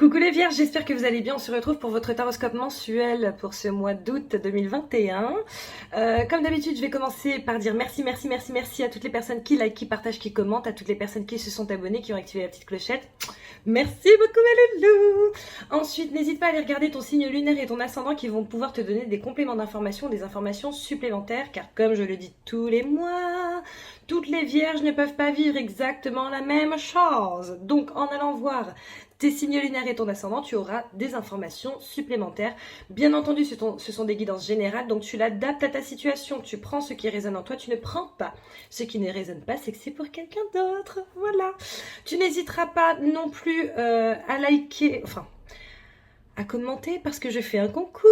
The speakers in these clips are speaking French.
Coucou les vierges, j'espère que vous allez bien. On se retrouve pour votre taroscope mensuel pour ce mois d'août 2021. Comme d'habitude, je vais commencer par dire merci à toutes les personnes qui like, qui partagent, qui commentent, à toutes les personnes qui se sont abonnées, qui ont activé la petite clochette. Merci beaucoup mes loulous. Ensuite, n'hésite pas à aller regarder ton signe lunaire et ton ascendant qui vont pouvoir te donner des compléments d'information, des informations supplémentaires, car comme je le dis tous les mois, toutes les vierges ne peuvent pas vivre exactement la même chose. Donc en allant voir tes signes lunaires et ton ascendant, tu auras des informations supplémentaires. Bien entendu, ce sont des guidances générales, donc tu l'adaptes à ta situation. Tu prends ce qui résonne en toi, tu ne prends pas ce qui ne résonne pas, c'est que c'est pour quelqu'un d'autre. Voilà. Tu n'hésiteras pas non plus à liker, à commenter parce que je fais un concours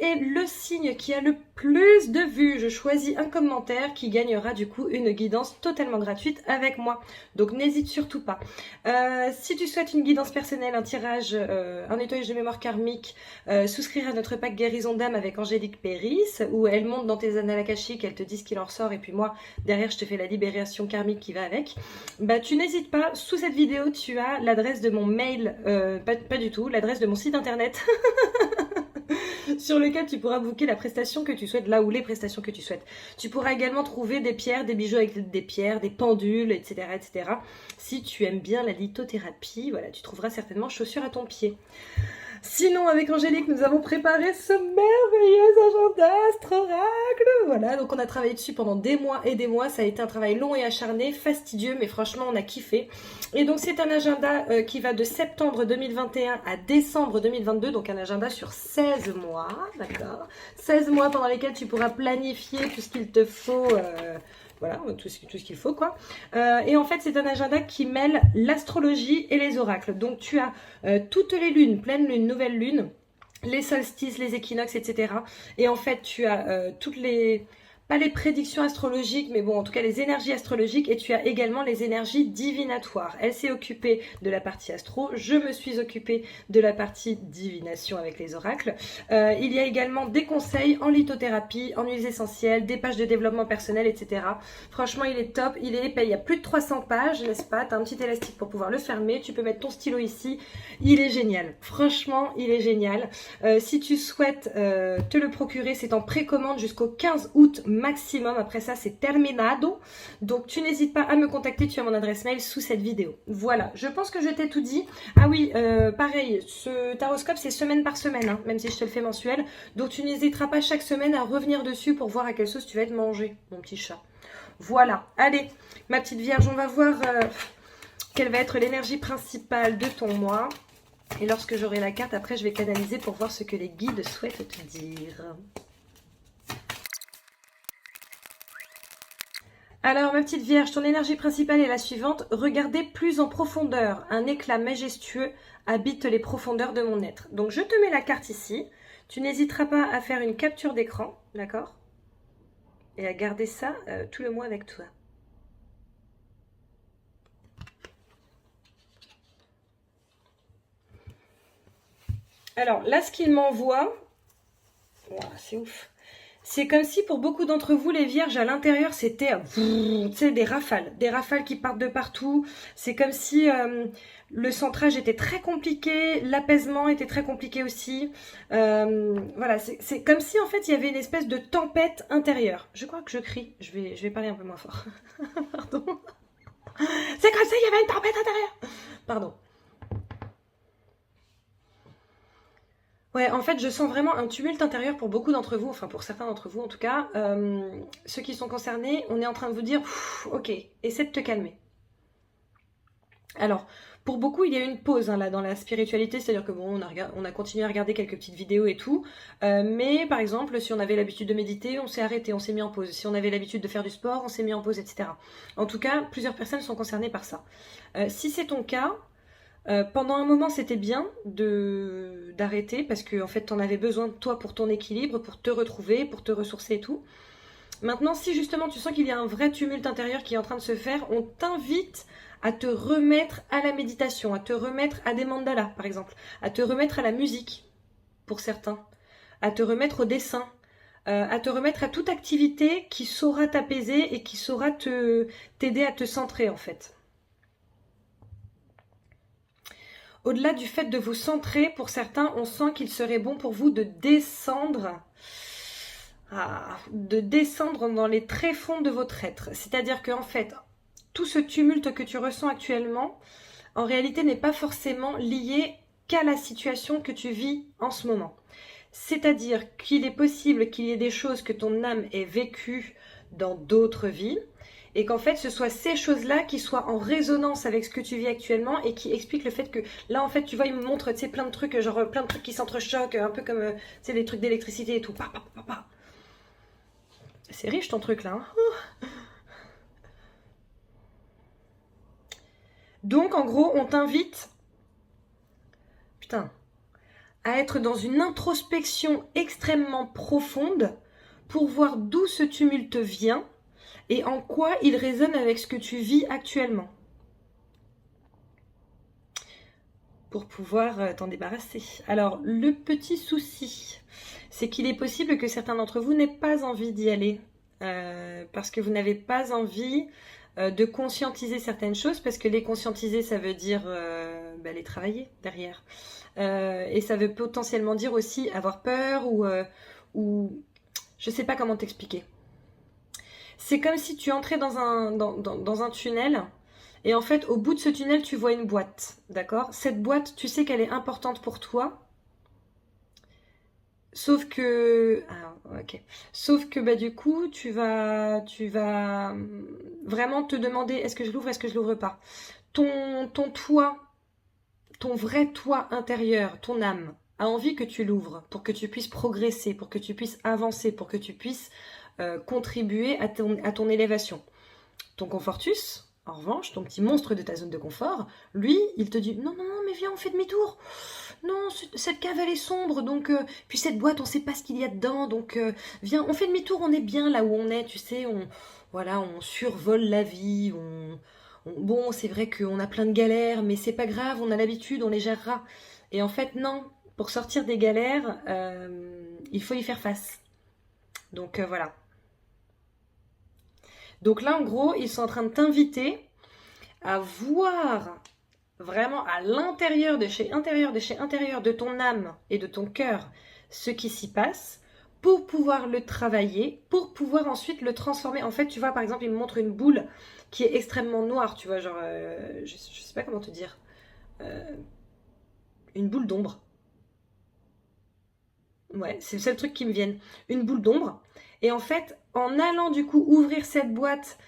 et le signe qui a le plus de vues, je choisis un commentaire qui gagnera du coup une guidance totalement gratuite avec moi. Donc n'hésite surtout pas. Si tu souhaites une guidance personnelle, un tirage, un nettoyage de mémoire karmique, souscrire à notre pack guérison d'âme avec Angélique Péris, où elle monte dans tes annales akashiques, elle te dit ce qu'il en ressort et puis moi derrière je te fais la libération karmique qui va avec. Bah tu n'hésites pas, sous cette vidéo tu as l'adresse de mon mail, pas du tout, l'adresse de mon site internet sur lequel tu pourras booker la prestation que tu souhaites, là où les prestations que tu souhaites. Tu pourras également trouver des pierres, des bijoux avec des pierres, des pendules, etc. Si tu aimes bien la lithothérapie, voilà, tu trouveras certainement chaussures à ton pied. Sinon, avec Angélique, nous avons préparé ce merveilleux agenda Astro-Oracle. Voilà, donc on a travaillé dessus pendant des mois et des mois. Ça a été un travail long et acharné, fastidieux, mais franchement, on a kiffé. Et donc, c'est un agenda qui va de septembre 2021 à décembre 2022, donc un agenda sur 16 mois, d'accord, 16 mois pendant lesquels tu pourras planifier tout ce qu'il te faut... Voilà, tout ce qu'il faut quoi. Et en fait, c'est un agenda qui mêle l'astrologie et les oracles. Donc, tu as toutes les lunes, pleine lune, nouvelle lune, les solstices, les équinoxes, etc. Et en fait, tu as toutes les... pas les prédictions astrologiques, mais bon, en tout cas les énergies astrologiques, et tu as également les énergies divinatoires. Elle s'est occupée de la partie astro, je me suis occupée de la partie divination avec les oracles. Il y a également des conseils en lithothérapie, en huiles essentielles, des pages de développement personnel, etc. Franchement, il est top, il est épais, il y a plus de 300 pages, n'est-ce pas? Tu as un petit élastique pour pouvoir le fermer, tu peux mettre ton stylo ici, il est génial. Franchement, il est génial. Si tu souhaites te le procurer, c'est en précommande jusqu'au 15 août maximum. Après ça, c'est terminado. Donc, tu n'hésites pas à me contacter. Tu as mon adresse mail sous cette vidéo. Voilà, je pense que je t'ai tout dit. Ah oui, pareil, ce taroscope, c'est semaine par semaine, hein, même si je te le fais mensuel. Donc, tu n'hésiteras pas chaque semaine à revenir dessus pour voir à quelle sauce tu vas être mangé, mon petit chat. Voilà, allez, ma petite vierge, on va voir quelle va être l'énergie principale de ton mois. Et lorsque j'aurai la carte, après, je vais canaliser pour voir ce que les guides souhaitent te dire. Alors, ma petite vierge, ton énergie principale est la suivante. Regardez plus en profondeur. Un éclat majestueux habite les profondeurs de mon être. Donc, je te mets la carte ici. Tu n'hésiteras pas à faire une capture d'écran, d'accord? Et à garder ça tout le mois avec toi. Alors, là, ce qu'il m'envoie... Wow, c'est ouf. C'est comme si pour beaucoup d'entre vous, les vierges, à l'intérieur, c'était des rafales qui partent de partout. C'est comme si le centrage était très compliqué, l'apaisement était très compliqué aussi. Voilà, c'est comme si en fait il y avait une espèce de tempête intérieure. Je crois que je crie, je vais parler un peu moins fort. Pardon. C'est comme ça, il y avait une tempête intérieure. Pardon. Ouais, en fait, je sens vraiment un tumulte intérieur pour beaucoup d'entre vous, enfin pour certains d'entre vous en tout cas. Ceux qui sont concernés, on est en train de vous dire, ok, essaie de te calmer. Alors, pour beaucoup, il y a eu une pause hein, là dans la spiritualité, c'est-à-dire que bon, on a continué à regarder quelques petites vidéos et tout, mais par exemple, si on avait l'habitude de méditer, on s'est arrêté, on s'est mis en pause. Si on avait l'habitude de faire du sport, on s'est mis en pause, etc. En tout cas, plusieurs personnes sont concernées par ça. Si c'est ton cas, pendant un moment, c'était bien d'arrêter parce que en fait, t'en avais besoin de toi pour ton équilibre, pour te retrouver, pour te ressourcer et tout. Maintenant, si justement tu sens qu'il y a un vrai tumulte intérieur qui est en train de se faire, on t'invite à te remettre à la méditation, à te remettre à des mandalas, par exemple, à te remettre à la musique, pour certains, à te remettre au dessin, à te remettre à toute activité qui saura t'apaiser et qui saura t'aider à te centrer, en fait. Au-delà du fait de vous centrer, pour certains, on sent qu'il serait bon pour vous de descendre, dans les tréfonds de votre être. C'est-à-dire qu'en fait, tout ce tumulte que tu ressens actuellement, en réalité, n'est pas forcément lié qu'à la situation que tu vis en ce moment. C'est-à-dire qu'il est possible qu'il y ait des choses que ton âme ait vécues dans d'autres vies, et qu'en fait ce soit ces choses-là qui soient en résonance avec ce que tu vis actuellement et qui expliquent le fait que là en fait tu vois il me montre plein de trucs, genre plein de trucs qui s'entrechoquent, un peu comme des trucs d'électricité et tout. C'est riche ton truc là, hein. Donc en gros on t'invite, putain, à être dans une introspection extrêmement profonde pour voir d'où ce tumulte vient et en quoi il résonne avec ce que tu vis actuellement. Pour pouvoir t'en débarrasser. Alors, le petit souci, c'est qu'il est possible que certains d'entre vous n'aient pas envie d'y aller. Parce que vous n'avez pas envie de conscientiser certaines choses, parce que les conscientiser, ça veut dire les travailler derrière. Et ça veut potentiellement dire aussi avoir peur ou je sais pas comment t'expliquer. C'est comme si tu entrais dans un tunnel et en fait au bout de ce tunnel tu vois une boîte, d'accord? Cette boîte, tu sais qu'elle est importante pour toi, sauf que du coup tu vas vraiment te demander est-ce que je l'ouvre, est-ce que je l'ouvre pas. Ton toi, ton vrai toi intérieur, ton âme a envie que tu l'ouvres pour que tu puisses progresser, pour que tu puisses avancer, pour que tu puisses contribuer à ton élévation. Ton confortus, en revanche, ton petit monstre de ta zone de confort, lui, il te dit non, mais viens, on fait demi-tour. Non, cette cave, elle est sombre, donc puis cette boîte, on sait pas ce qu'il y a dedans, donc viens, on fait demi-tour, on est bien là où on est, tu sais, on survole la vie, bon, c'est vrai qu'on a plein de galères, mais c'est pas grave, on a l'habitude, on les gérera. Et en fait, non, pour sortir des galères, il faut y faire face. Donc voilà. Donc là, en gros, ils sont en train de t'inviter à voir vraiment à l'intérieur de chez intérieur de ton âme et de ton cœur ce qui s'y passe pour pouvoir le travailler, pour pouvoir ensuite le transformer. En fait, tu vois, par exemple, il me montre une boule qui est extrêmement noire, tu vois, genre, je sais pas comment te dire, une boule d'ombre. Ouais, c'est le seul truc qui me vienne. Une boule d'ombre. Et en fait, en allant du coup ouvrir cette boîte,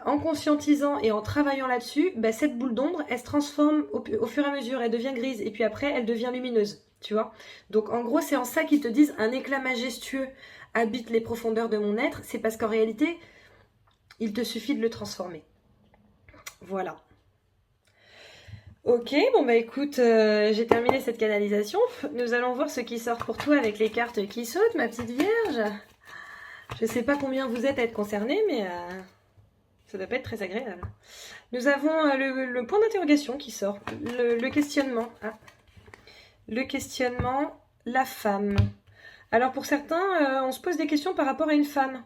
en conscientisant et en travaillant là-dessus, cette boule d'ombre, elle se transforme au fur et à mesure, elle devient grise et puis après, elle devient lumineuse, tu vois. Donc en gros, c'est en ça qu'ils te disent un éclat majestueux habite les profondeurs de mon être, c'est parce qu'en réalité, il te suffit de le transformer. Voilà. Ok, bon écoute, j'ai terminé cette canalisation. Nous allons voir ce qui sort pour toi avec les cartes qui sautent, ma petite vierge. Je sais pas combien vous êtes à être concernés, mais ça doit pas être très agréable. Nous avons le point d'interrogation qui sort, le questionnement. Ah. Le questionnement, la femme. Alors pour certains, on se pose des questions par rapport à une femme.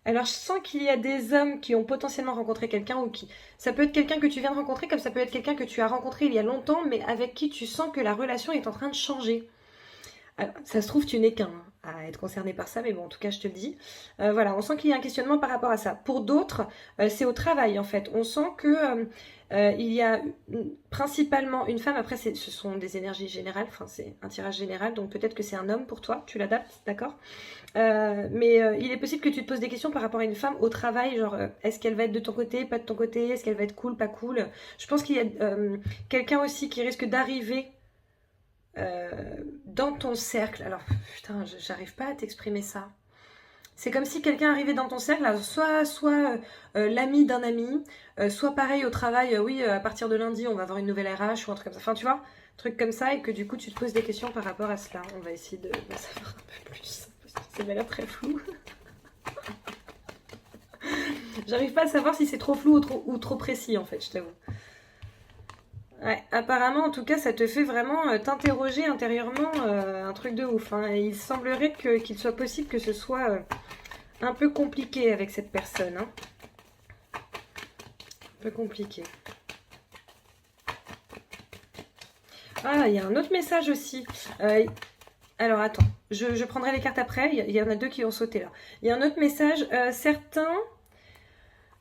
Alors je sens qu'il y a des hommes qui ont potentiellement rencontré quelqu'un ou qui... Ça peut être quelqu'un que tu viens de rencontrer comme ça peut être quelqu'un que tu as rencontré il y a longtemps mais avec qui tu sens que la relation est en train de changer. Alors, ça se trouve tu n'es qu'un à être concerné par ça mais bon en tout cas je te le dis. Voilà, on sent qu'il y a un questionnement par rapport à ça. Pour d'autres, c'est au travail en fait. On sent que il y a principalement une femme, après ce sont des énergies générales, enfin c'est un tirage général donc peut-être que c'est un homme pour toi, tu l'adaptes, d'accord? Mais il est possible que tu te poses des questions par rapport à une femme au travail, genre est-ce qu'elle va être de ton côté, pas de ton côté, est-ce qu'elle va être cool, pas cool. Je pense qu'il y a quelqu'un aussi qui risque d'arriver dans ton cercle. Alors putain, j'arrive pas à t'exprimer ça. C'est comme si quelqu'un arrivait dans ton cercle, alors soit l'ami d'un ami, soit pareil au travail, oui, à partir de lundi, on va avoir une nouvelle RH ou un truc comme ça. Enfin, tu vois, truc comme ça, et que du coup, tu te poses des questions par rapport à cela. On va essayer de savoir un peu plus, parce que ça m'a l'air très flou. J'arrive pas à savoir si c'est trop flou ou trop précis, en fait, je t'avoue. Ouais, apparemment, en tout cas, ça te fait vraiment t'interroger intérieurement, un truc de ouf. Hein. Et il semblerait qu'il soit possible que ce soit un peu compliqué avec cette personne. Hein. Un peu compliqué. Ah, il y a un autre message aussi. Alors, attends, je prendrai les cartes après. Il y en a deux qui ont sauté là. Il y a un autre message. Certains...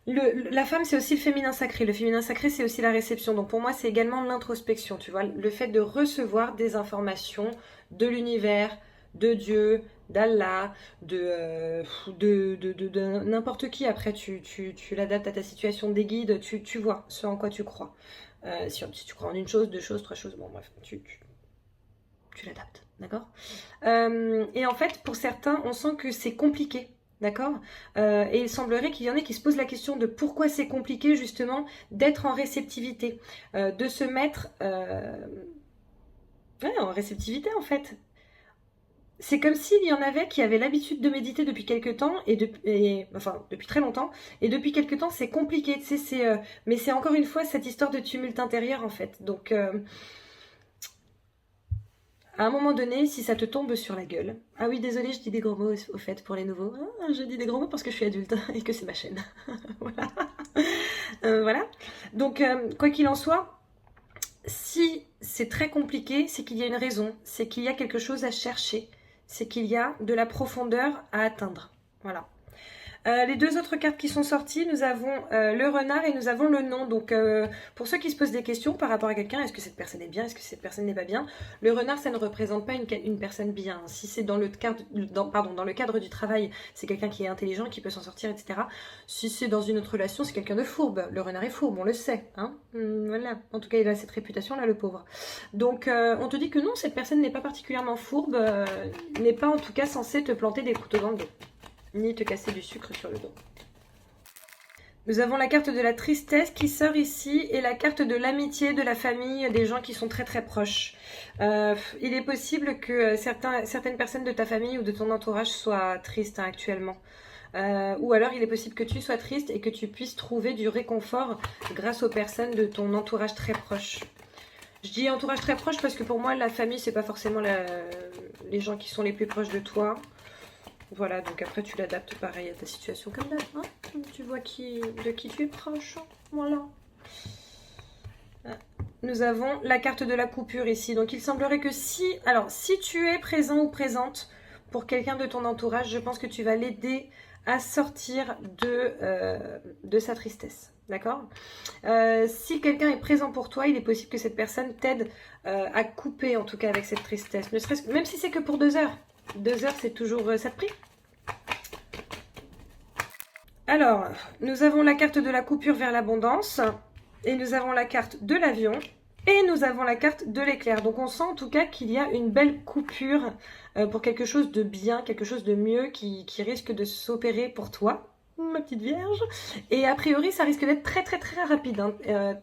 la femme, c'est aussi le féminin sacré. Le féminin sacré, c'est aussi la réception. Donc pour moi, c'est également l'introspection, tu vois. Le fait de recevoir des informations de l'univers, de Dieu, d'Allah, de n'importe qui. Après, tu l'adaptes à ta situation, des guides, tu vois ce en quoi tu crois. Si tu crois en une chose, deux choses, trois choses, bon bref, tu l'adaptes, d'accord. Et en fait, pour certains, on sent que c'est compliqué. D'accord. Et il semblerait qu'il y en ait qui se posent la question de pourquoi c'est compliqué justement d'être en réceptivité, de se mettre ouais, en réceptivité en fait. C'est comme s'il y en avait qui avaient l'habitude de méditer depuis quelque temps enfin depuis très longtemps et depuis quelque temps c'est compliqué, tu sais, mais c'est encore une fois cette histoire de tumulte intérieur en fait. Donc à un moment donné, si ça te tombe sur la gueule. Ah oui, désolé, je dis des gros mots au fait pour les nouveaux. Ah, je dis des gros mots parce que je suis adulte et que c'est ma chaîne. Voilà. Voilà. Donc, quoi qu'il en soit, si c'est très compliqué, c'est qu'il y a une raison, c'est qu'il y a quelque chose à chercher, c'est qu'il y a de la profondeur à atteindre. Voilà. Les deux autres cartes qui sont sorties, nous avons le renard et nous avons le non. Donc pour ceux qui se posent des questions par rapport à quelqu'un, est-ce que cette personne est bien, est-ce que cette personne n'est pas bien, le renard ça ne représente pas une personne bien. Si c'est dans le cadre du travail, c'est quelqu'un qui est intelligent, qui peut s'en sortir, etc. Si c'est dans une autre relation, c'est quelqu'un de fourbe. Le renard est fourbe, on le sait. Hein, voilà. En tout cas, il a cette réputation là, le pauvre. Donc on te dit que non, cette personne n'est pas particulièrement fourbe, n'est pas en tout cas censée te planter des couteaux dans le dos ni te casser du sucre sur le dos. Nous avons la carte de la tristesse qui sort ici et la carte de l'amitié, de la famille, des gens qui sont très très proches. Il est possible que certaines personnes de ta famille ou de ton entourage soient tristes actuellement. Ou alors il est possible que tu sois triste et que tu puisses trouver du réconfort grâce aux personnes de ton entourage très proche. Je dis entourage très proche parce que pour moi la famille c'est pas forcément les gens qui sont les plus proches de toi. Voilà, donc après tu l'adaptes pareil à ta situation comme d'hab. Hein, tu vois de qui tu es proche. Voilà. Nous avons la carte de la coupure ici. Donc il semblerait que si tu es présent ou présente pour quelqu'un de ton entourage, je pense que tu vas l'aider à sortir de sa tristesse. D'accord. Si quelqu'un est présent pour toi, il est possible que cette personne t'aide à couper en tout cas avec cette tristesse. Ne serait-ce, même si c'est que pour 2 heures. 2 heures, c'est toujours ça de prix. Alors, nous avons la carte de la coupure vers l'abondance, et nous avons la carte de l'avion, et nous avons la carte de l'éclair. Donc on sent en tout cas qu'il y a une belle coupure pour quelque chose de bien, quelque chose de mieux qui risque de s'opérer pour toi, ma petite vierge. Et a priori, ça risque d'être très très très rapide. Hein.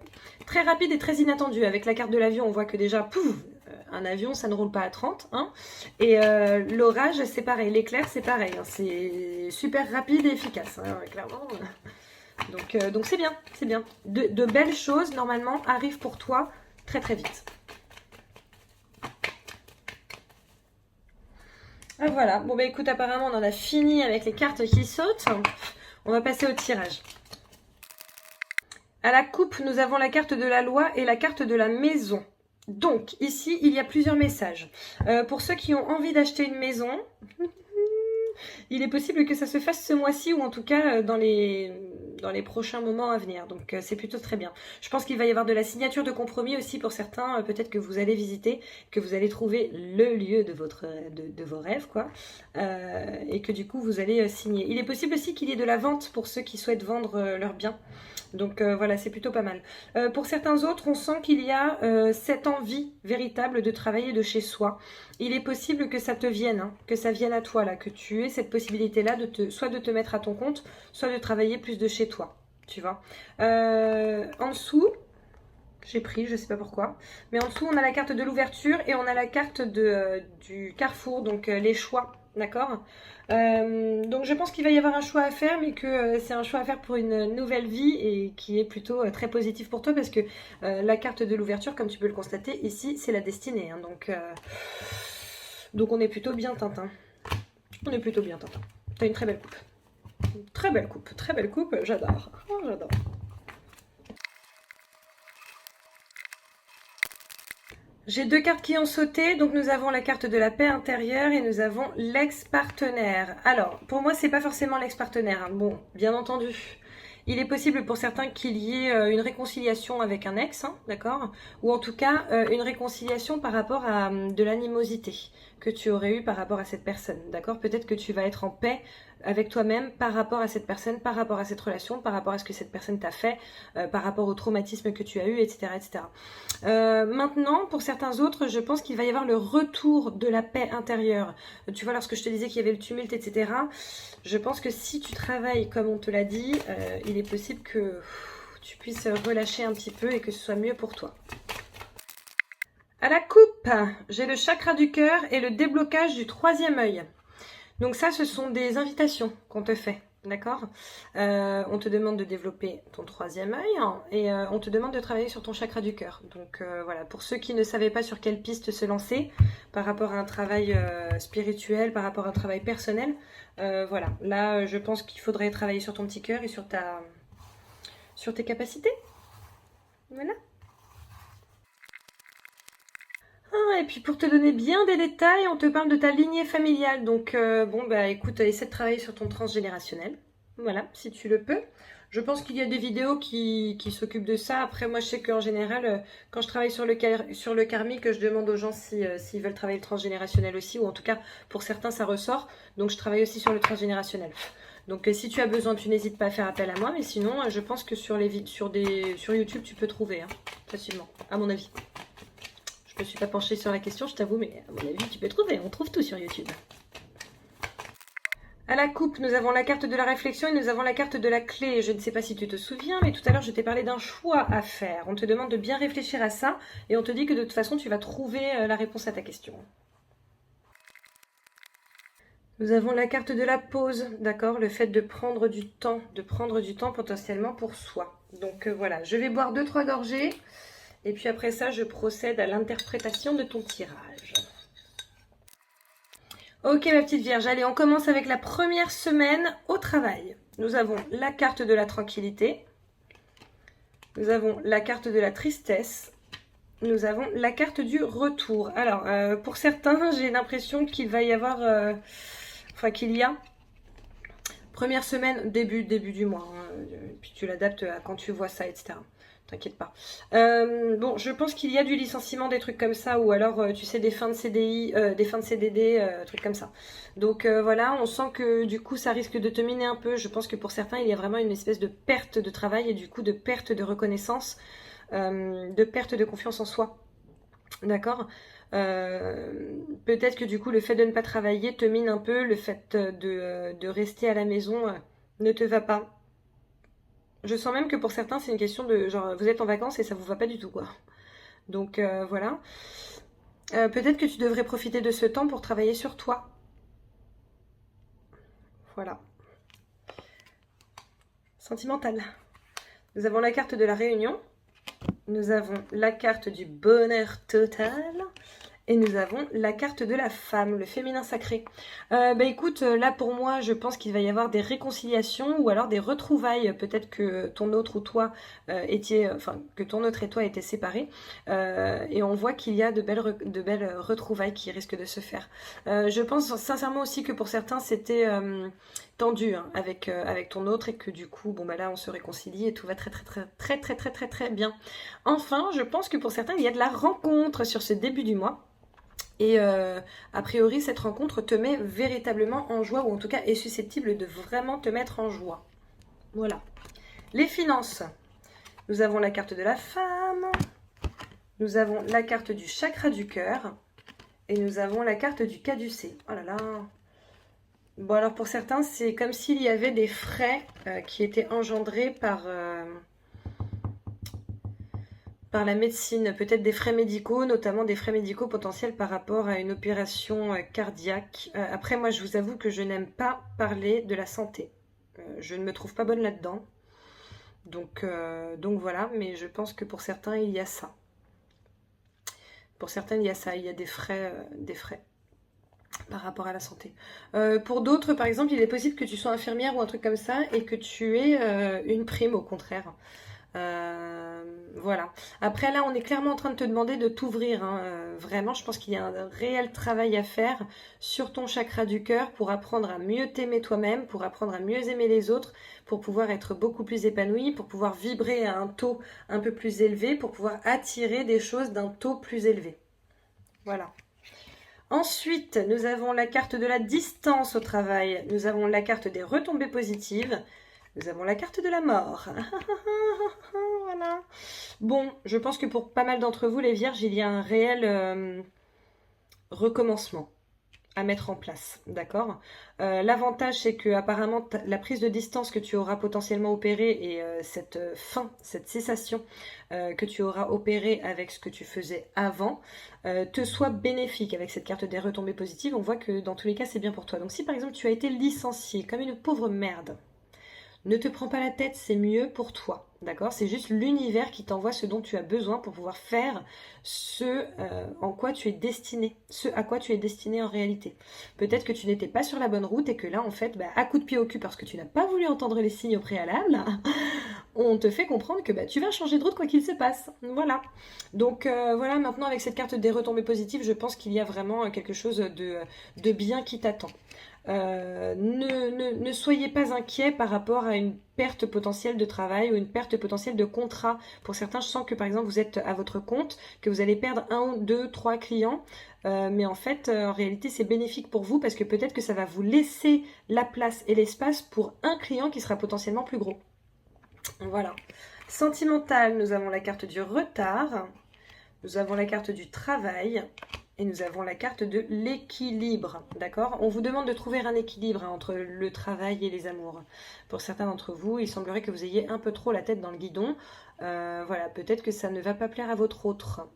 Très rapide et très inattendu. Avec la carte de l'avion, on voit que déjà, pouf, un avion, ça ne roule pas à 30. Hein. Et l'orage, c'est pareil. L'éclair, c'est pareil. Hein. C'est super rapide et efficace, hein, clairement. Donc c'est bien, c'est bien. De belles choses, normalement, arrivent pour toi très très vite. Ah, voilà. Bon, bah écoute, apparemment, on en a fini avec les cartes qui sautent. On va passer au tirage. À la coupe, nous avons la carte de la loi et la carte de la maison. Donc, ici, il y a plusieurs messages. Pour ceux qui ont envie d'acheter une maison, il est possible que ça se fasse ce mois-ci ou en tout cas dans les prochains moments à venir. Donc, c'est plutôt très bien. Je pense qu'il va y avoir de la signature de compromis aussi pour certains. Peut-être que vous allez visiter, que vous allez trouver le lieu de vos rêves, quoi. Et que du coup, vous allez signer. Il est possible aussi qu'il y ait de la vente pour ceux qui souhaitent vendre leurs biens. Donc voilà, c'est plutôt pas mal. Pour certains autres, on sent qu'il y a cette envie véritable de travailler de chez soi. Il est possible que ça te vienne, hein, que ça vienne à toi, là, que tu aies cette possibilité-là soit de te mettre à ton compte, soit de travailler plus de chez toi, tu vois. En dessous, j'ai pris, je sais pas pourquoi, mais en dessous, on a la carte de l'ouverture et on a la carte du carrefour, donc les choix, d'accord. Donc je pense qu'il va y avoir un choix à faire, mais que c'est un choix à faire pour une nouvelle vie et qui est plutôt très positif pour toi parce que la carte de l'ouverture, comme tu peux le constater, ici c'est la destinée. Hein, donc on est plutôt bien Tintin. On est plutôt bien Tintin. T'as une très belle coupe. Très belle coupe, j'adore. Oh, j'adore. J'ai deux cartes qui ont sauté, donc nous avons la carte de la paix intérieure et nous avons l'ex-partenaire. Alors, pour moi, c'est pas forcément l'ex-partenaire, hein. Bon, bien entendu, il est possible pour certains qu'il y ait une réconciliation avec un ex, hein, d'accord? Ou en tout cas, une réconciliation par rapport à de l'animosité que tu aurais eu par rapport à cette personne, d'accord? Peut-être que tu vas être en paix avec toi-même par rapport à cette personne, par rapport à cette relation, par rapport à ce que cette personne t'a fait, par rapport au traumatisme que tu as eu, etc. etc. Maintenant, pour certains autres, je pense qu'il va y avoir le retour de la paix intérieure. Tu vois, lorsque je te disais qu'il y avait le tumulte, etc., je pense que si tu travailles comme on te l'a dit, il est possible que tu puisses relâcher un petit peu et que ce soit mieux pour toi. À la coupe, j'ai le chakra du cœur et le déblocage du troisième œil. Donc ça, ce sont des invitations qu'on te fait. D'accord. On te demande de développer ton troisième œil, hein, et on te demande de travailler sur ton chakra du cœur. Donc voilà, pour ceux qui ne savaient pas sur quelle piste se lancer par rapport à un travail spirituel, par rapport à un travail personnel, voilà. Là, je pense qu'il faudrait travailler sur ton petit cœur et sur tes capacités. Voilà. Ah, et puis pour te donner bien des détails, on te parle de ta lignée familiale. Donc bon, bah écoute, essaie de travailler sur ton transgénérationnel. Voilà, si tu le peux. Je pense qu'il y a des vidéos qui s'occupent de ça. Après, moi, je sais qu'en général, quand je travaille sur le karmique, je demande aux gens s'ils veulent travailler le transgénérationnel aussi, ou en tout cas, pour certains, ça ressort. Donc, je travaille aussi sur le transgénérationnel. Donc, si tu as besoin, tu n'hésites pas à faire appel à moi. Mais sinon, je pense que sur YouTube, tu peux trouver, hein, facilement, à mon avis. Je me suis pas penchée sur la question, je t'avoue, mais à mon avis, tu peux trouver. On trouve tout sur YouTube. À la coupe, nous avons la carte de la réflexion et nous avons la carte de la clé. Je ne sais pas si tu te souviens, mais tout à l'heure, je t'ai parlé d'un choix à faire. On te demande de bien réfléchir à ça et on te dit que de toute façon, tu vas trouver la réponse à ta question. Nous avons la carte de la pause, d'accord? Le fait de prendre du temps potentiellement pour soi. Donc voilà, je vais boire 2-3 gorgées et puis après ça, je procède à l'interprétation de ton tirage. Ok ma petite Vierge, allez, on commence avec la première semaine au travail. Nous avons la carte de la tranquillité. Nous avons la carte de la tristesse. Nous avons la carte du retour. Alors, pour certains, j'ai l'impression qu'il va y avoir... qu'il y a... Première semaine, début du mois. Hein, puis tu l'adaptes à quand tu vois ça, etc. T'inquiète pas. Bon, je pense qu'il y a du licenciement, des trucs comme ça, ou alors, tu sais, des fins de CDI, des fins de CDD, trucs comme ça. Donc voilà, on sent que du coup, ça risque de te miner un peu. Je pense que pour certains, il y a vraiment une espèce de perte de travail et du coup de perte de reconnaissance, de perte de confiance en soi. D'accord. Peut-être que du coup, le fait de ne pas travailler te mine un peu, le fait de rester à la maison ne te va pas. Je sens même que pour certains, c'est une question de genre, vous êtes en vacances et ça vous va pas du tout, quoi. Donc voilà. Peut-être que tu devrais profiter de ce temps pour travailler sur toi. Voilà. Sentimental. Nous avons la carte de la réunion. Nous avons la carte du bonheur total. Et nous avons la carte de la femme, le féminin sacré. Écoute, là pour moi, je pense qu'il va y avoir des réconciliations ou alors des retrouvailles. Peut-être que ton autre ou toi que ton autre et toi étaient séparés. Et on voit qu'il y a de belles retrouvailles qui risquent de se faire. Je pense sincèrement aussi que pour certains, c'était tendu, hein, avec ton autre et que du coup, bon là, on se réconcilie et tout va très bien. Enfin, je pense que pour certains, il y a de la rencontre sur ce début du mois. Et a priori, cette rencontre te met véritablement en joie, ou en tout cas est susceptible de vraiment te mettre en joie. Voilà. Les finances. Nous avons la carte de la femme. Nous avons la carte du chakra du cœur. Et nous avons la carte du caducée. Oh là là. Bon, alors pour certains, c'est comme s'il y avait des frais qui étaient engendrés par la médecine, peut-être des frais médicaux, notamment des frais médicaux potentiels par rapport à une opération cardiaque. Après, moi, je vous avoue que je n'aime pas parler de la santé. Je ne me trouve pas bonne là-dedans. Donc voilà, mais je pense que pour certains, il y a ça. Pour certains, il y a ça, il y a des frais par rapport à la santé. Pour d'autres, par exemple, il est possible que tu sois infirmière ou un truc comme ça et que tu aies une prime au contraire. Voilà. Après là, on est clairement en train de te demander de t'ouvrir, hein. Vraiment, je pense qu'il y a un réel travail à faire sur ton chakra du cœur pour apprendre à mieux t'aimer toi-même, pour apprendre à mieux aimer les autres, pour pouvoir être beaucoup plus épanoui, pour pouvoir vibrer à un taux un peu plus élevé, pour pouvoir attirer des choses d'un taux plus élevé. Voilà. Ensuite, nous avons la carte de la distance au travail. Nous avons la carte des retombées positives. Nous avons la carte de la mort. Voilà. Bon, je pense que pour pas mal d'entre vous, les vierges, il y a un réel recommencement à mettre en place, d'accord. L'avantage, c'est que apparemment la prise de distance que tu auras potentiellement opérée et cette fin, cette cessation que tu auras opérée avec ce que tu faisais avant, te soit bénéfique. Avec cette carte des retombées positives, on voit que dans tous les cas, c'est bien pour toi. Donc si par exemple tu as été licencié comme une pauvre merde, ne te prends pas la tête, c'est mieux pour toi, d'accord? C'est juste l'univers qui t'envoie ce dont tu as besoin pour pouvoir faire ce en quoi tu es destiné, ce à quoi tu es destiné en réalité. Peut-être que tu n'étais pas sur la bonne route et que là, en fait, à coup de pied au cul, parce que tu n'as pas voulu entendre les signes au préalable, on te fait comprendre que tu vas changer de route quoi qu'il se passe. Voilà. Donc voilà, maintenant avec cette carte des retombées positives, je pense qu'il y a vraiment quelque chose de bien qui t'attend. Ne soyez pas inquiet par rapport à une perte potentielle de travail ou une perte potentielle de contrat. Pour certains, je sens que par exemple vous êtes à votre compte, que vous allez perdre 1, 2, 3 clients. Mais en fait, en réalité, c'est bénéfique pour vous parce que peut-être que ça va vous laisser la place et l'espace pour un client qui sera potentiellement plus gros. Voilà. Sentimental, nous avons la carte du retard. Nous avons la carte du travail. Et nous avons la carte de l'équilibre, d'accord? On vous demande de trouver un équilibre entre le travail et les amours. Pour certains d'entre vous, il semblerait que vous ayez un peu trop la tête dans le guidon. Voilà, peut-être que ça ne va pas plaire à votre autre.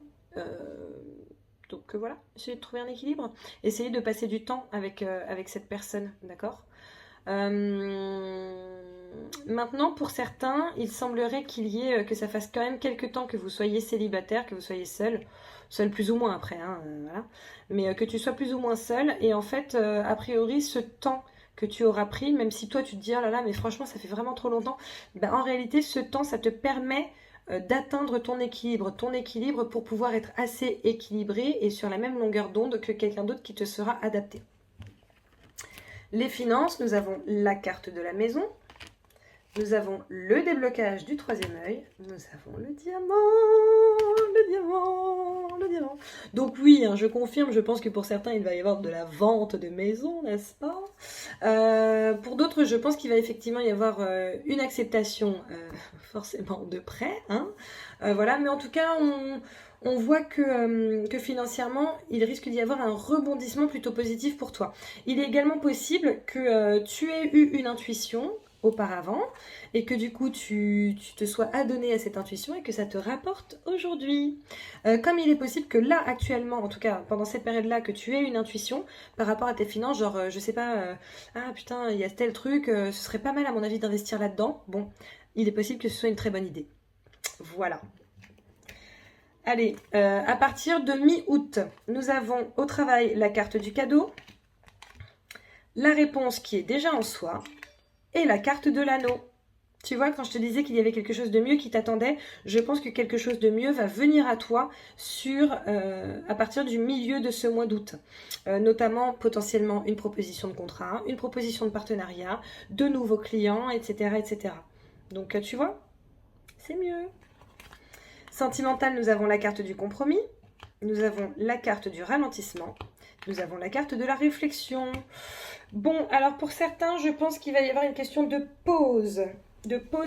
Donc voilà, essayez de trouver un équilibre. Essayez de passer du temps avec cette personne, d'accord? Maintenant, pour certains, il semblerait qu'il y ait que ça fasse quand même quelques temps que vous soyez célibataire, que vous soyez seul plus ou moins après, hein, voilà. Mais que tu sois plus ou moins seul. Et en fait, a priori, ce temps que tu auras pris, même si toi tu te dis oh là là, mais franchement, ça fait vraiment trop longtemps, en réalité, ce temps, ça te permet d'atteindre ton équilibre pour pouvoir être assez équilibré et sur la même longueur d'onde que quelqu'un d'autre qui te sera adapté. Les finances, nous avons la carte de la maison, nous avons le déblocage du troisième œil, nous avons le diamant. Donc oui, hein, je confirme, je pense que pour certains, il va y avoir de la vente de maison, n'est-ce pas? Pour d'autres, je pense qu'il va effectivement y avoir une acceptation, forcément de prêt, hein. Voilà, mais en tout cas, on voit que financièrement, il risque d'y avoir un rebondissement plutôt positif pour toi. Il est également possible que tu aies eu une intuition auparavant et que du coup tu te sois adonné à cette intuition et que ça te rapporte aujourd'hui. Comme il est possible que là actuellement, en tout cas pendant cette période-là, que tu aies une intuition par rapport à tes finances, genre je sais pas, ah putain il y a tel truc, ce serait pas mal à mon avis d'investir là-dedans. Bon, il est possible que ce soit une très bonne idée. Voilà. Allez, à partir de mi-août, nous avons au travail la carte du cadeau, la réponse qui est déjà en soi, et la carte de l'anneau. Tu vois, quand je te disais qu'il y avait quelque chose de mieux qui t'attendait, je pense que quelque chose de mieux va venir à toi à partir du milieu de ce mois d'août. Notamment, potentiellement, une proposition de contrat, une proposition de partenariat, de nouveaux clients, etc. etc. Donc, tu vois, c'est mieux. Sentimental, nous avons la carte du compromis, nous avons la carte du ralentissement, nous avons la carte de la réflexion. Bon, alors pour certains, je pense qu'il va y avoir une question de pause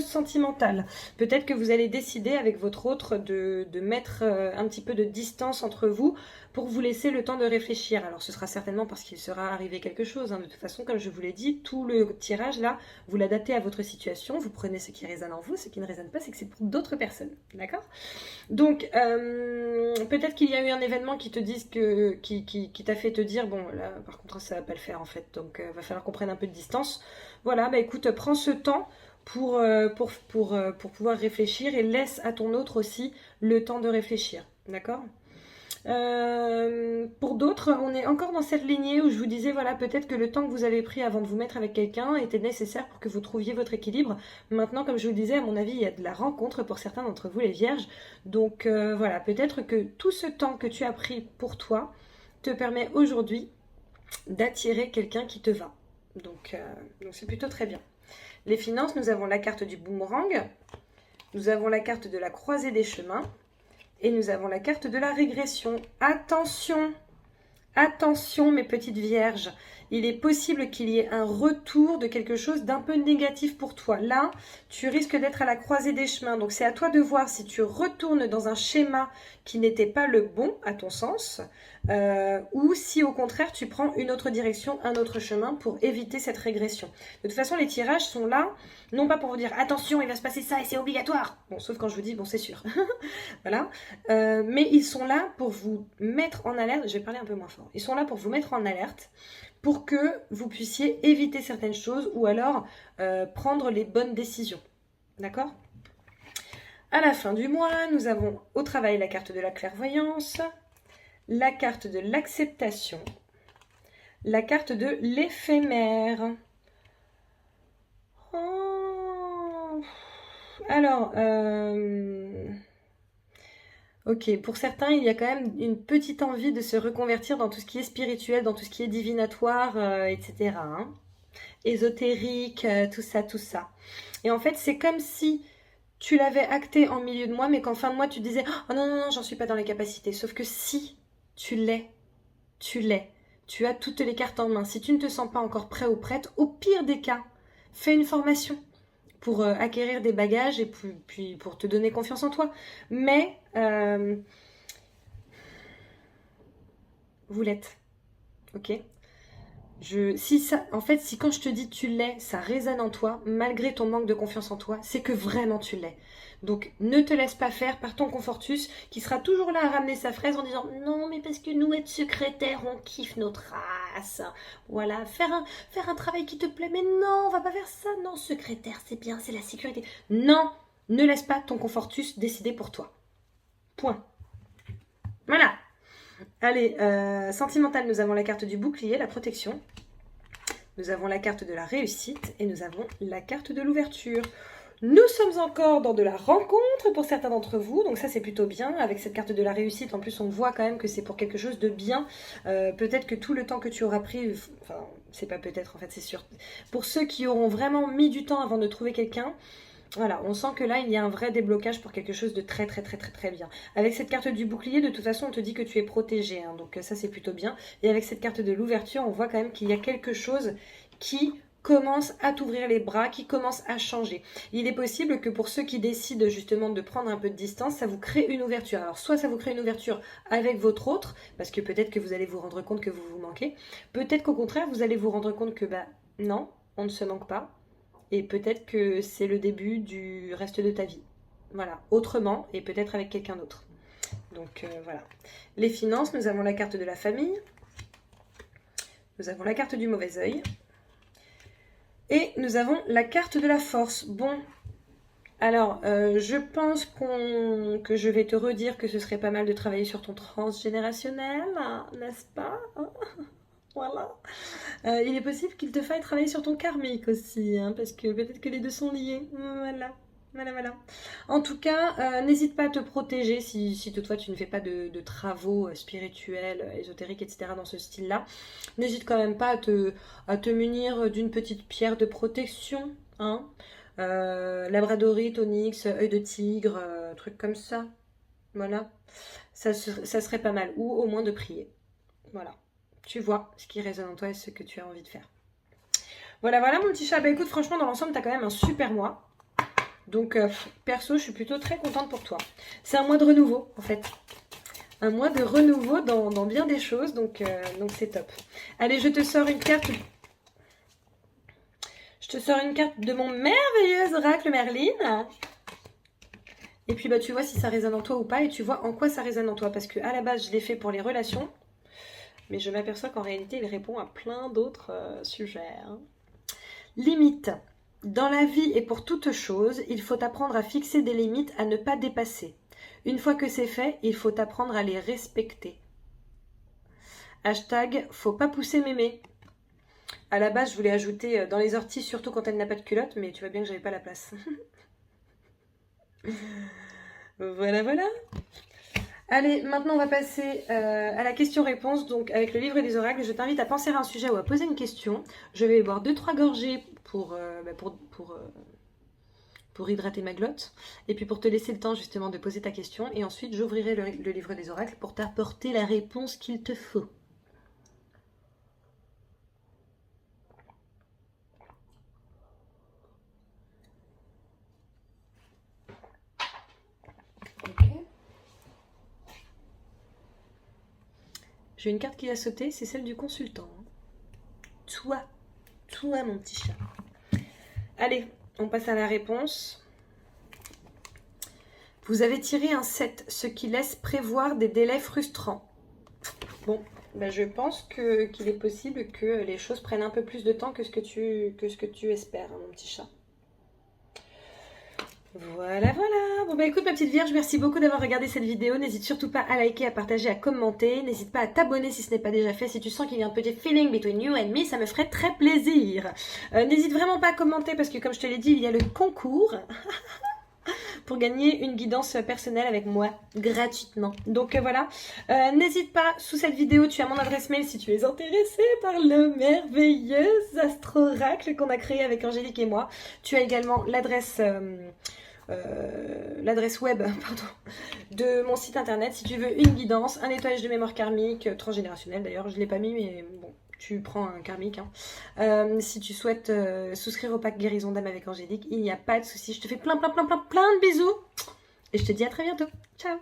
sentimentale. Peut-être que vous allez décider avec votre autre de mettre un petit peu de distance entre vous pour vous laisser le temps de réfléchir. Alors ce sera certainement parce qu'il sera arrivé quelque chose, hein. De toute façon, comme je vous l'ai dit, tout le tirage là, vous l'adaptez à votre situation, vous prenez ce qui résonne en vous, ce qui ne résonne pas, c'est que c'est pour d'autres personnes, d'accord? Donc peut-être qu'il y a eu un événement qui te dise qui t'a fait te dire bon là par contre ça va pas le faire en fait, donc va falloir qu'on prenne un peu de distance. Voilà, écoute, prends ce temps pour pouvoir réfléchir et laisse à ton autre aussi le temps de réfléchir, d'accord? Pour d'autres, on est encore dans cette lignée où je vous disais, voilà, peut-être que le temps que vous avez pris avant de vous mettre avec quelqu'un était nécessaire pour que vous trouviez votre équilibre. Maintenant, comme je vous le disais, à mon avis, il y a de la rencontre pour certains d'entre vous, les vierges. Donc voilà, peut-être que tout ce temps que tu as pris pour toi te permet aujourd'hui d'attirer quelqu'un qui te va. Donc c'est plutôt très bien. Les finances, nous avons la carte du boomerang, nous avons la carte de la croisée des chemins, et nous avons la carte de la régression. Attention, attention mes petites vierges, il est possible qu'il y ait un retour de quelque chose d'un peu négatif pour toi. Là, tu risques d'être à la croisée des chemins. Donc c'est à toi de voir si tu retournes dans un schéma qui n'était pas le bon à ton sens, ou si au contraire tu prends une autre direction, un autre chemin pour éviter cette régression. De toute façon, les tirages sont là, non pas pour vous dire attention, il va se passer ça et c'est obligatoire. Bon, sauf quand je vous dis bon, c'est sûr. Voilà. Mais ils sont là pour vous mettre en alerte. Je vais parler un peu moins fort. Ils sont là pour vous mettre en alerte pour que vous puissiez éviter certaines choses ou alors prendre les bonnes décisions. D'accord ? À la fin du mois, nous avons au travail la carte de la clairvoyance, la carte de l'acceptation, la carte de l'éphémère. Oh. Alors, ok, pour certains, il y a quand même une petite envie de se reconvertir dans tout ce qui est spirituel, dans tout ce qui est divinatoire, etc. Hein. Ésotérique, tout ça, tout ça. Et en fait, c'est comme si tu l'avais acté en milieu de mois, mais qu'en fin de mois, tu disais « Oh non, non, non, j'en suis pas dans les capacités. » Sauf que si tu l'es, tu l'es. Tu as toutes les cartes en main. Si tu ne te sens pas encore prêt ou prête, au pire des cas, fais une formation pour acquérir des bagages et puis pour te donner confiance en toi. Mais vous l'êtes, ok ? Si quand je te dis tu l'es, ça résonne en toi, malgré ton manque de confiance en toi, c'est que vraiment tu l'es. Donc ne te laisse pas faire par ton confortus qui sera toujours là à ramener sa fraise en disant non mais parce que nous être secrétaire on kiffe notre race. Voilà, faire un travail qui te plaît, mais non on va pas faire ça, non secrétaire c'est bien, c'est la sécurité. Non, ne laisse pas ton confortus décider pour toi. Point. Voilà. Allez, sentimental, nous avons la carte du bouclier, la protection. Nous avons la carte de la réussite et nous avons la carte de l'ouverture. Nous sommes encore dans de la rencontre pour certains d'entre vous, donc ça c'est plutôt bien. Avec cette carte de la réussite, en plus on voit quand même que c'est pour quelque chose de bien. Peut-être que tout le temps que tu auras pris, enfin c'est pas peut-être en fait c'est sûr. Pour ceux qui auront vraiment mis du temps avant de trouver quelqu'un, voilà, on sent que là, il y a un vrai déblocage pour quelque chose de très très très très très bien. Avec cette carte du bouclier, de toute façon, on te dit que tu es protégé, hein, donc ça c'est plutôt bien. Et avec cette carte de l'ouverture, on voit quand même qu'il y a quelque chose qui commence à t'ouvrir les bras, qui commence à changer. Il est possible que pour ceux qui décident justement de prendre un peu de distance, ça vous crée une ouverture. Alors soit ça vous crée une ouverture avec votre autre, parce que peut-être que vous allez vous rendre compte que vous vous manquez. Peut-être qu'au contraire, vous allez vous rendre compte que non, on ne se manque pas. Et peut-être que c'est le début du reste de ta vie. Voilà, autrement et peut-être avec quelqu'un d'autre. Donc voilà. Les finances, nous avons la carte de la famille. Nous avons la carte du mauvais œil. Et nous avons la carte de la force. Bon, alors je pense que je vais te redire que ce serait pas mal de travailler sur ton transgénérationnel, n'est-ce pas ? Voilà. Il est possible qu'il te faille travailler sur ton karmique aussi, hein, parce que peut-être que les deux sont liés. Voilà. Voilà. En tout cas, n'hésite pas à te protéger si toutefois tu ne fais pas de travaux spirituels, ésotériques, etc. dans ce style-là. N'hésite quand même pas à te munir d'une petite pierre de protection, hein. Labradorite, onyx, œil de tigre, truc comme ça. Voilà. Ça serait pas mal. Ou au moins de prier. Voilà. Tu vois ce qui résonne en toi et ce que tu as envie de faire. Voilà mon petit chat. Bah écoute, franchement, dans l'ensemble, t'as quand même un super mois. Donc, perso, je suis plutôt très contente pour toi. C'est un mois de renouveau, en fait. Un mois de renouveau dans bien des choses, donc c'est top. Allez, je te sors une carte. Je te sors une carte de mon merveilleux oracle Merlin. Et puis, tu vois si ça résonne en toi ou pas. Et tu vois en quoi ça résonne en toi. Parce qu'à la base, je l'ai fait pour les relations. Mais je m'aperçois qu'en réalité, il répond à plein d'autres sujets. Hein. Limite. Dans la vie et pour toute chose, il faut apprendre à fixer des limites à ne pas dépasser. Une fois que c'est fait, il faut apprendre à les respecter. Hashtag, faut pas pousser mémé. À la base, je voulais ajouter dans les orties, surtout quand elle n'a pas de culotte, mais tu vois bien que j'avais pas la place. Voilà, voilà. Allez, maintenant on va passer à la question-réponse. Donc avec le livre des oracles, je t'invite à penser à un sujet ou à poser une question. Je vais boire 2-3 gorgées pour hydrater ma glotte. Et puis pour te laisser le temps justement de poser ta question. Et ensuite j'ouvrirai le livre des oracles pour t'apporter la réponse qu'il te faut. Ok. J'ai une carte qui a sauté, c'est celle du consultant. Toi, mon petit chat. Allez, on passe à la réponse. Vous avez tiré un 7, ce qui laisse prévoir des délais frustrants. Bon, ben je pense qu'il est possible que les choses prennent un peu plus de temps que ce que tu espères, hein, mon petit chat. Voilà, voilà. Bon bah écoute ma petite vierge, merci beaucoup d'avoir regardé cette vidéo. N'hésite surtout pas à liker, à partager, à commenter. N'hésite pas à t'abonner si ce n'est pas déjà fait. Si tu sens qu'il y a un petit feeling between you and me, ça me ferait très plaisir. N'hésite vraiment pas à commenter parce que comme je te l'ai dit, il y a le concours pour gagner une guidance personnelle avec moi gratuitement. Donc voilà, n'hésite pas, sous cette vidéo tu as mon adresse mail si tu es intéressé par le merveilleux astro-oracle qu'on a créé avec Angélique et moi. Tu as également l'adresse web de mon site internet si tu veux une guidance, un nettoyage de mémoire karmique, transgénérationnel d'ailleurs, je ne l'ai pas mis mais bon, tu prends un karmique. Hein. Si tu souhaites souscrire au pack guérison d'âme avec Angélique, il n'y a pas de souci. Je te fais plein de bisous et je te dis à très bientôt. Ciao.